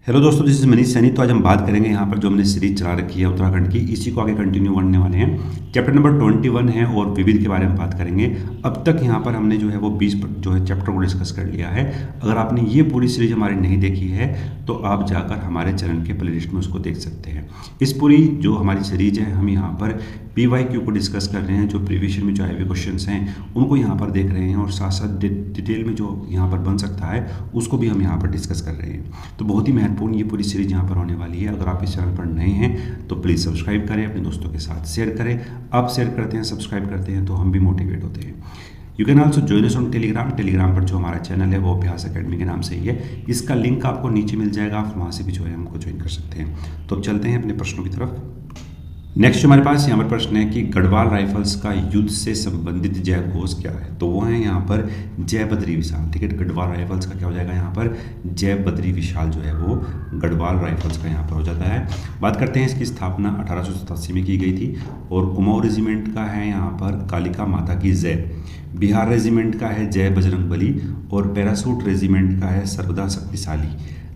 Hello दोस्तों, this is Manish Saini. तो आज हम बात करेंगे यहाँ पर जो हमने सीरीज चला रखी है उत्तराखंड की, इसी को आगे कंटिन्यू करने वाले हैं। चैप्टर नंबर 21 है और विविध के बारे में बात करेंगे। अब तक यहाँ पर हमने जो है वो 20 जो है चैप्टर को डिस्कस कर लिया है। अगर आपने ये पूरी सीरीज हमारी नहीं देखी है तो आप जाकर हमारे चैनल के प्ले लिस्ट में उसको देख सकते हैं। इस पूरी जो हमारी सीरीज है हम यहाँ पर PYQ को डिस्कस कर रहे हैं, जो प्रीवियस ईयर में जो IB क्वेश्चंस हैं उनको यहाँ पर देख रहे हैं और साथ साथ डिटेल में जो यहाँ पर बन सकता है उसको भी हम यहाँ पर डिस्कस कर रहे हैं। तो बहुत ही महत्वपूर्ण ये पूरी सीरीज यहाँ पर होने वाली है। अगर आप इस चैनल पर नए हैं तो प्लीज़ सब्सक्राइब करें, अपने दोस्तों के साथ शेयर करें। आप शेयर करते हैं, सब्सक्राइब करते हैं तो हम भी मोटिवेट होते हैं। You can also join us on Telegram पर जो हमारा चैनल है वो अभ्यास अकेडमी के नाम से ही है। इसका लिंक आपको नीचे मिल जाएगा, आप वहाँ से भी जो है हमको ज्वाइन कर सकते हैं। तो अब चलते हैं अपने प्रश्नों की तरफ। नेक्स्ट हमारे पास यहाँ पर प्रश्न है कि गढ़वाल राइफल्स का युद्ध से संबंधित जय घोष क्या है। तो वो है यहाँ पर जय बद्री विशाल। ठीक है, गढ़वाल राइफल्स का क्या हो जाएगा यहाँ पर, जय बद्री विशाल जो है वो गढ़वाल राइफल्स का यहाँ पर हो जाता है। बात करते हैं इसकी स्थापना 1887 में की गई थी। और कुमाऊं रेजिमेंट का है यहाँ पर कालिका माता की जय। बिहार रेजिमेंट का है जय बजरंग बली। और पैरासूट रेजिमेंट का है सर्वदा शक्तिशाली।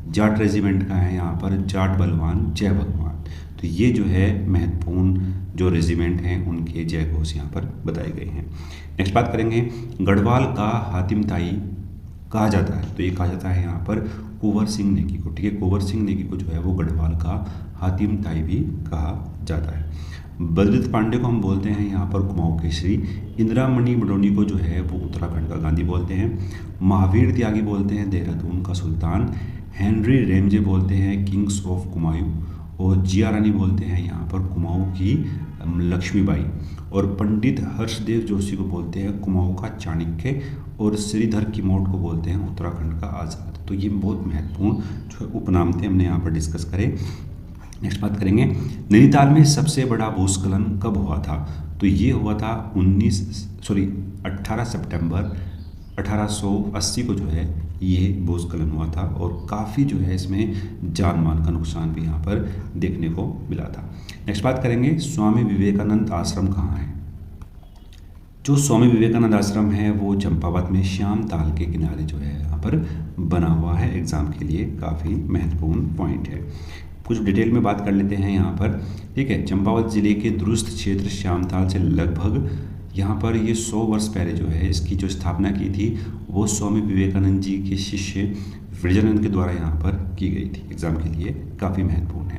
जाट रेजिमेंट का है यहाँ पर जाट बलवान जय भगवान। तो ये जो है महत्वपूर्ण जो रेजिमेंट हैं उनके जय घोष यहाँ पर बताए गए हैं। नेक्स्ट बात करेंगे, गढ़वाल का हातिम ताई कहा जाता है। तो ये कहा जाता है यहाँ पर कुंवर सिंह नेगी को। ठीक है, कुंवर सिंह नेगी को जो है वो गढ़वाल का हातिम ताई भी कहा जाता है। बलदेव पांडे को हम बोलते हैं यहाँ पर कुमाऊं केसरी। इंदिरामणि बडोनी को जो है वो उत्तराखंड का गांधी बोलते हैं। महावीर त्यागी बोलते हैं देहरादून का सुल्तान। हेनरी रेमजे बोलते हैं किंग्स ऑफ कुमायूं। और जिया रानी बोलते हैं यहाँ पर कुमाऊं की लक्ष्मीबाई। और पंडित हर्षदेव जोशी को बोलते हैं कुमाऊं का चाणक्य। और श्रीधर किमोट को बोलते हैं उत्तराखंड का आज़ाद। तो ये बहुत महत्वपूर्ण जो है थे हमने यहाँ पर डिस्कस करे। नेक्स्ट बात करेंगे, नैनीताल में सबसे बड़ा भूस्खलन कब हुआ था। तो ये हुआ था 18 सितंबर 1880 को जो है ये भूस्खलन हुआ था। और काफ़ी जो है इसमें जान माल का नुकसान भी यहाँ पर देखने को मिला था। नेक्स्ट बात करेंगे, स्वामी विवेकानंद आश्रम कहाँ है। जो स्वामी विवेकानंद आश्रम है वो चंपावत में श्याम ताल के किनारे जो है यहाँ पर बना हुआ है। एग्जाम के लिए काफ़ी महत्वपूर्ण पॉइंट है। कुछ डिटेल में बात कर लेते हैं यहाँ पर। ठीक है, चंपावत जिले के दुरुस्त क्षेत्र श्यामताल से लगभग यहाँ पर ये 100 वर्ष पहले जो है इसकी जो स्थापना की थी वो स्वामी विवेकानंद जी के शिष्य ब्रजानंद के द्वारा यहाँ पर की गई थी। एग्जाम के लिए काफ़ी महत्वपूर्ण है।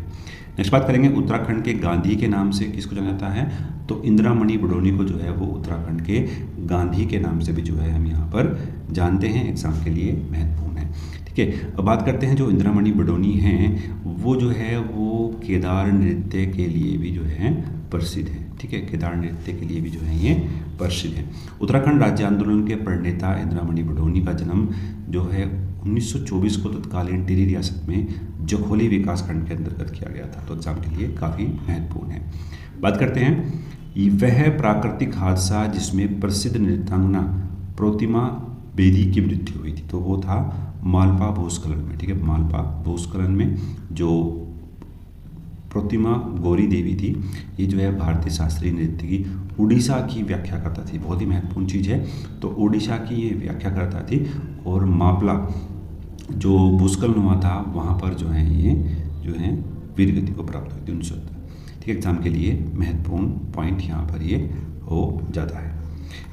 नेक्स्ट बात करेंगे, उत्तराखंड के गांधी के नाम से किसको जाना जाता है। तो इंदिरामणि बडोनी को जो है वो उत्तराखंड के गांधी के नाम से भी जो है हम यहाँ पर जानते हैं। एग्जाम के लिए महत्वपूर्ण है। ठीक है, अब बात करते हैं जो इंदिरामणि बडोनी हैं वो जो है वो केदार नृत्य के लिए भी जो है प्रसिद्ध है। ठीक है, केदार नृत्य के लिए भी जो है ये प्रसिद्ध है। उत्तराखंड राज्य आंदोलन के प्रणेता इंदिरामणि बडोनी का जन्म जो है 1924 को तत्कालीन टिहरी रियासत में जखोली विकास खंड के अंतर्गत किया गया था। तो एग्जाम के लिए काफ़ी महत्वपूर्ण है। बात करते हैं, वह प्राकृतिक हादसा जिसमें प्रसिद्ध नृत्यांगना प्रतिमा बेदी की मृत्यु हुई थी। तो वो था मालपा भूस्खलन में। ठीक है, मालपा भूस्खलन में जो प्रतिमा गौरी देवी थी ये जो है भारतीय शास्त्रीय नृत्य की उड़ीसा की व्याख्याकर्ता थी। बहुत ही महत्वपूर्ण चीज़ है। तो उड़ीसा की ये व्याख्याकर्ता थी। और मापला जो भूस्खलन हुआ था वहाँ पर जो है ये जो है वीर गति को प्राप्त हुई थी 1970। ठीक है, एग्जाम के लिए महत्वपूर्ण पॉइंट यहाँ पर ये हो जाता है।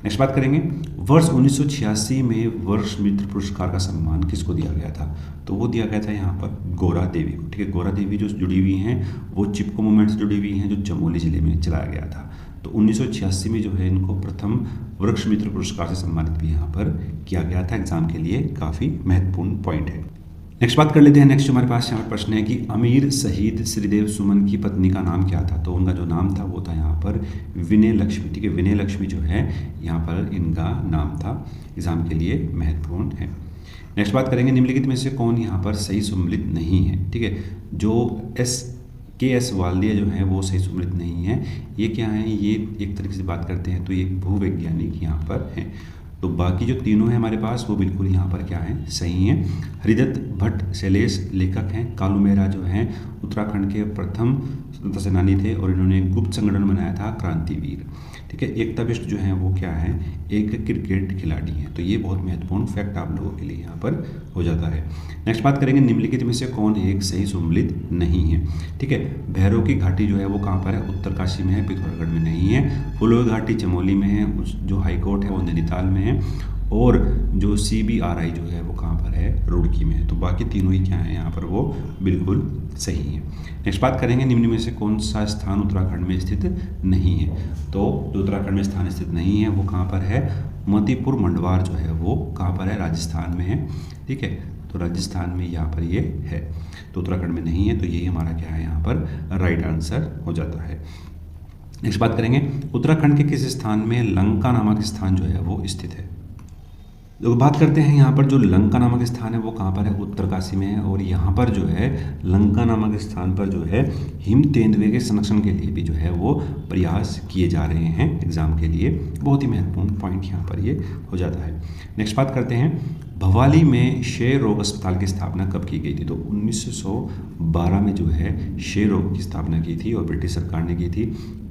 नेक्स्ट बात करेंगे, वर्ष 1986 में वर्ष मित्र पुरस्कार का सम्मान किसको दिया गया था। तो वो दिया गया था यहाँ पर गौरा देवी को। ठीक है, गौरा देवी जो जुड़ी हुई हैं वो चिपको मूवमेंट से जुड़ी हुई हैं जो चमोली जिले में चलाया गया था। तो 1986 में जो है इनको प्रथम वृक्ष मित्र पुरस्कार से सम्मानित भी यहाँ पर किया गया था। एग्जाम के लिए काफ़ी महत्वपूर्ण पॉइंट है। नेक्स्ट बात कर लेते हैं। नेक्स्ट हमारे पास यहाँ प्रश्न है कि अमीर शहीद श्रीदेव सुमन की पत्नी का नाम क्या था। तो उनका जो नाम था वो था यहाँ पर विनय लक्ष्मी। ठीक है, विनय लक्ष्मी जो है यहाँ पर इनका नाम था। एग्जाम के लिए महत्वपूर्ण है। नेक्स्ट बात करेंगे, निम्नलिखित में से कौन यहाँ पर सही सम्मिलित नहीं है। ठीक है, जो KS वाल्दिया जो है वो सही सम्मिलित नहीं है। ये क्या है, ये एक तरीके से बात करते हैं तो ये भूवैज्ञानिक यहाँ पर हैं। तो बाकी जो तीनों हैं हमारे पास वो बिल्कुल यहाँ पर क्या है, सही हैं। हरिदत्त भट्ट शैलेश लेखक हैं। कालू मेहरा जो हैं उत्तराखंड के प्रथम स्वतंत्रता सेनानी थे और इन्होंने गुप्त संगठन बनाया था क्रांतिवीर। ठीक है। एकता बिष्ट जो है वो क्या है, एक क्रिकेट खिलाड़ी हैं। तो ये बहुत महत्वपूर्ण फैक्ट आप लोगों के लिए यहाँ पर हो जाता है। नेक्स्ट बात करेंगे, निम्नलिखित में से कौन एक सही सम्मिलित नहीं है। ठीक है, भैरव की घाटी जो है वो कहाँ पर है, उत्तरकाशी में है, पिथौरागढ़ में नहीं है। फूलों की घाटी चमोली में है, जो हाईकोर्ट है वो नैनीताल में है, और जो CBRI जो है वो कहाँ पर है, रुड़की में है। तो बाकी तीनों ही क्या है यहाँ पर, वो बिल्कुल सही है। नेक्स्ट बात करेंगे, निम्न में से कौन सा स्थान उत्तराखंड में स्थित नहीं है। तो जो उत्तराखंड में स्थान स्थित नहीं है वो कहाँ पर है, मोतीपुर मंडवार जो है वो कहाँ पर है, राजस्थान में है। ठीक है, तो राजस्थान में यहाँ पर ये है, तो उत्तराखंड में नहीं है। तो यही हमारा क्या है यहाँ पर राइट आंसर हो जाता है। नेक्स्ट बात करेंगे, उत्तराखंड के किस स्थान में लंका नामक स्थान जो है वो स्थित है। तो बात करते हैं यहाँ पर, जो लंका नामक स्थान है वो कहाँ पर है, उत्तरकाशी में है। और यहाँ पर जो है लंका नामक स्थान पर जो है हिम तेंदुए के संरक्षण के लिए भी जो है वो प्रयास किए जा रहे हैं एग्जाम के लिए। बहुत ही महत्वपूर्ण पॉइंट यहाँ पर ये हो जाता है। नेक्स्ट बात करते हैं, भवाली में क्षय रोग अस्पताल की स्थापना कब की गई थी। तो 1912 में जो है क्षय रोग की स्थापना की थी और ब्रिटिश सरकार ने की थी।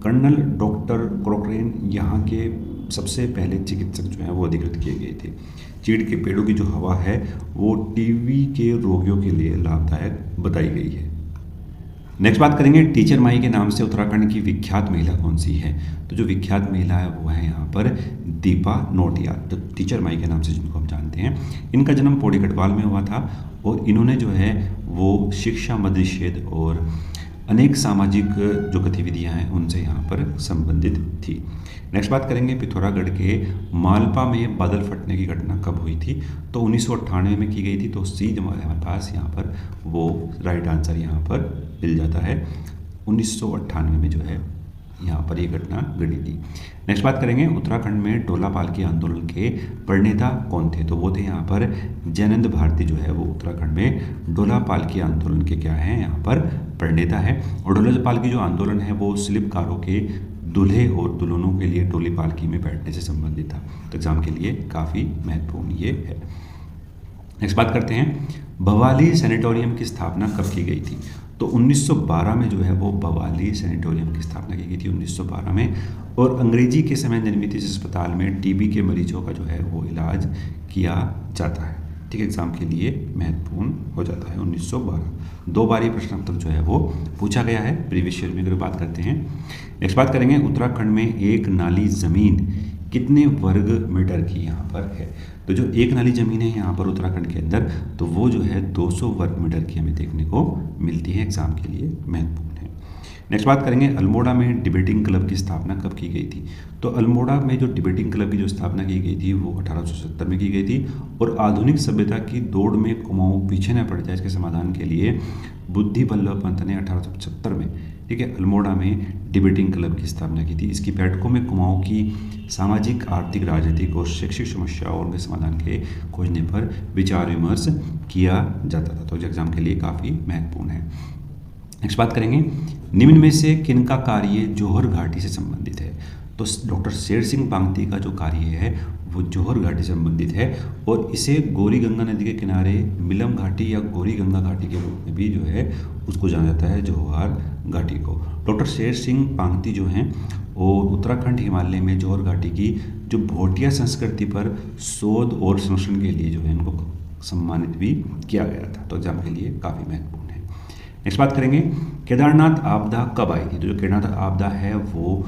कर्नल डॉक्टर क्रोकरेन यहाँ के सबसे पहले चिकित्सक जो हैं वो अधिकृत किए गए थे। चीड़ के पेड़ों की जो हवा है वो टीबी के रोगियों के लिए लाभदायक बताई गई है। नेक्स्ट बात करेंगे, टीचर माई के नाम से उत्तराखंड की विख्यात महिला कौन सी है। तो जो विख्यात महिला है वो है यहाँ पर दीपा नोटियाल। तो टीचर माई के नाम से जिनको हम जानते हैं, इनका जन्म पौड़ी गढ़वाल में हुआ था और इन्होंने जो है वो शिक्षा, मध्यनिषेध और अनेक सामाजिक जो गतिविधियां हैं उनसे यहाँ पर संबंधित थी। नेक्स्ट बात करेंगे, पिथौरागढ़ के मालपा में बादल फटने की घटना कब हुई थी। तो 1998 में की गई थी। तो सी जो हमारे पास यहाँ पर वो राइट आंसर यहाँ पर मिल जाता है। 1998 में जो है यहाँ पर ये घटना घटी थी। नेक्स्ट बात करेंगे, उत्तराखंड में डोला पालकी आंदोलन के प्रणेता कौन थे। तो वो थे यहाँ पर जयनंद भारती जो है वो उत्तराखंड में डोला पालकी आंदोलन के क्या है, यहाँ पर प्रणेता है। और डोला पालकी जो आंदोलन है वो स्लिपकारों के दूल्हे और दुल्हनों के लिए डोली पालकी में बैठने से संबंधित था। तो एग्जाम के लिए काफ़ी महत्वपूर्ण ये है। नेक्स्ट बात करते हैं, भवाली सैनिटोरियम की स्थापना कब की गई थी। तो 1912 में जो है वो भवाली सैनिटोरियम की स्थापना की गई थी 1912 में। और अंग्रेजी के समय निर्मित इस अस्पताल में टीबी के मरीजों का जो है वो इलाज किया जाता है। ठीक है, एग्जाम के लिए महत्वपूर्ण हो जाता है 1912। 2 बार ये प्रश्न उत्तर जो है वो पूछा गया है प्रीवियस ईयर में अगर बात करते हैं। नेक्स्ट बात करेंगे, उत्तराखंड में एक नाली ज़मीन कितने वर्ग मीटर की यहाँ पर है। तो जो एक नाली ज़मीन है यहाँ पर उत्तराखंड के अंदर, तो वो जो है 200 वर्ग मीटर की हमें देखने को मिलती है। एग्जाम के लिए महत्वपूर्ण है। नेक्स्ट बात करेंगे, अल्मोड़ा में डिबेटिंग क्लब की स्थापना कब की गई थी। तो अल्मोड़ा में जो डिबेटिंग क्लब की जो स्थापना की गई थी वो 1870 में की गई थी। और आधुनिक सभ्यता की दौड़ में कुमाऊं पीछे न पड़ जाए, इसके समाधान के लिए बुद्धि बल्लभ पंत ने 1875 में, ठीक है, अल्मोड़ा में डिबेटिंग क्लब की स्थापना की थी। इसकी बैठकों में कुमाऊं की सामाजिक, आर्थिक, राजनीतिक और शैक्षिक समस्याओं और उनके समाधान के खोजने पर विचार विमर्श किया जाता था। तो एग्जाम के लिए काफ़ी महत्वपूर्ण है। नेक्स्ट बात करेंगे, निम्न में से किनका कार्य जौहर घाटी से संबंधित है। तो डॉक्टर शेर सिंह पांगती का जो कार्य है वो जौहर घाटी से संबंधित है और इसे गौरी गंगा नदी के किनारे मिलम घाटी या गौरी गंगा घाटी के रूप में भी जो है उसको जाना जाता है, जौहर घाटी को। डॉक्टर शेर सिंह पांगती जो हैं और उत्तराखंड हिमालय में जौहर घाटी की जो भोटिया संस्कृति पर शोध और संरक्षण के लिए जो है इनको सम्मानित भी किया गया था। तो एग्जाम के लिए काफ़ी महत्वपूर्ण है। नेक्स्ट बात करेंगे, केदारनाथ आपदा कब आई थी। तो जो केदारनाथ आपदा है वो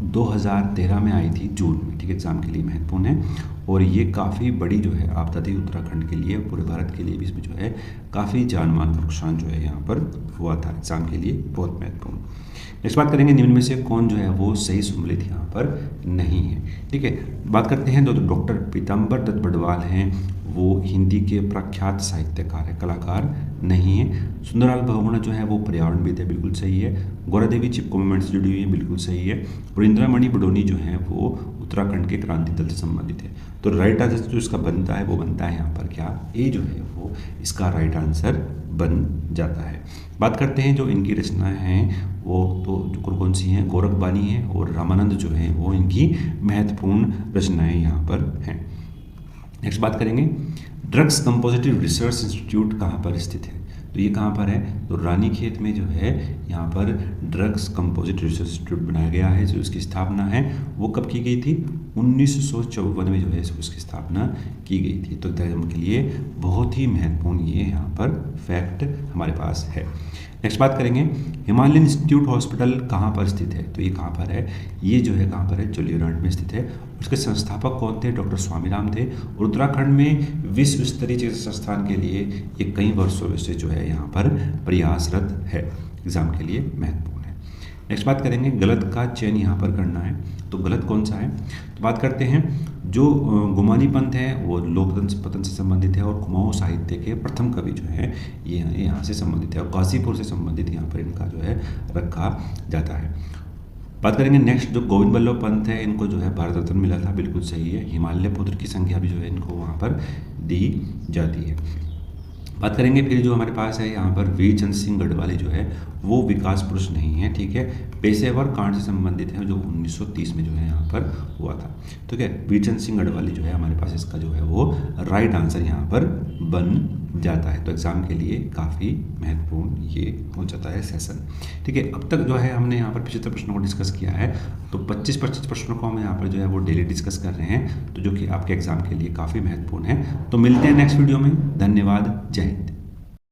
2013 में आई थी, जून में। ठीक है, एग्जाम के लिए महत्वपूर्ण है और ये काफ़ी बड़ी जो है आपदा थी उत्तराखंड के लिए, पूरे भारत के लिए भी इसमें जो है काफ़ी जान माल का नुकसान जो है यहाँ पर हुआ था। एग्जाम के लिए बहुत महत्वपूर्ण। नेक्स्ट बात करेंगे, निम्न में से कौन जो है वो सही सम्मिलित यहाँ पर नहीं है। ठीक है, बात करते हैं, जो डॉक्टर पीताम्बर दत्त बड़वाल हैं वो हिंदी के प्रख्यात साहित्यकार है, कलाकार नहीं है। सुंदरलाल बहुगुणा जो है वो पर्यावरणविद है, बिल्कुल सही है। गौरा देवी चिपको मूवमेंट से जुड़ी हुई है, बिल्कुल सही है। और इंदिरामणि बडोनी जो है वो उत्तराखंड के क्रांति दल से संबंधित है। तो राइट आंसर जो इसका बनता है वो बनता है यहाँ पर क्या, ए जो है वो इसका राइट आंसर बन जाता है। बात करते हैं जो इनकी रचनाएं हैं वो तो जो कौन सी हैं, गोरखबानी है और रामानंद जो है वो इनकी महत्वपूर्ण रचनाएं यहाँ पर हैं। नेक्स्ट बात करेंगे, ड्रग्स कंपोजिटिव रिसर्च इंस्टीट्यूट कहाँ पर स्थित है। तो ये कहाँ पर है, तो रानीखेत में जो है यहाँ पर ड्रग्स कंपोजिट रिसर्च इंस्टीट्यूट बनाया गया है। जो इसकी स्थापना है वो कब की गई थी, 1954 में जो है उसकी स्थापना की गई थी। तो एग्जाम के लिए बहुत ही महत्वपूर्ण ये यहाँ पर फैक्ट हमारे पास है। नेक्स्ट बात करेंगे, हिमालयन इंस्टीट्यूट हॉस्पिटल कहाँ पर स्थित है, तो ये कहाँ पर है, ये जो है कहाँ पर है, जोलीग्रांट में स्थित है। उसके संस्थापक कौन थे, डॉक्टर स्वामीराम थे। और उत्तराखंड में विश्व स्तरीय चिकित्सा संस्थान के लिए ये कई वर्षों से जो है यहाँ पर प्रयासरत है, एग्जाम के लिए महत्वपूर्ण है। नेक्स्ट बात करेंगे, गलत का चयन यहाँ पर करना है, तो गलत कौन सा है, तो बात करते हैं जो गुमानी पंथ है वो लोकतंत्र पतन से संबंधित है और कुमाऊं साहित्य के प्रथम कवि जो है ये यहाँ से संबंधित है और काशीपुर से संबंधित यहाँ पर इनका जो है रखा जाता है। बात करेंगे नेक्स्ट, जो गोविंद बल्लभ पंत है इनको जो है भारत रत्न मिला था, बिल्कुल सही है। हिमालय पुत्र की संख्या भी जो है इनको वहाँ पर दी जाती है। बात करेंगे फिर जो हमारे पास है यहाँ पर वीरचंद सिंह गढ़वाली जो है वो विकास पुरुष नहीं है, ठीक है, पेशेवर कांड से संबंधित है जो 1930 में जो है यहाँ पर हुआ था। ठीक है, वीरचंद सिंह गढ़वाली जो है हमारे पास इसका जो है वो राइट आंसर यहाँ पर बन जाता है। तो एग्जाम के लिए काफ़ी महत्वपूर्ण ये हो जाता है सेशन। ठीक है, अब तक जो है हमने यहाँ पर 75 प्रश्नों को डिस्कस किया है, तो 25 प्रश्नों को हम यहाँ पर जो है वो डेली डिस्कस कर रहे हैं, तो जो कि आपके एग्जाम के लिए काफ़ी महत्वपूर्ण है। तो मिलते हैं नेक्स्ट वीडियो में, धन्यवाद, जय हिंद।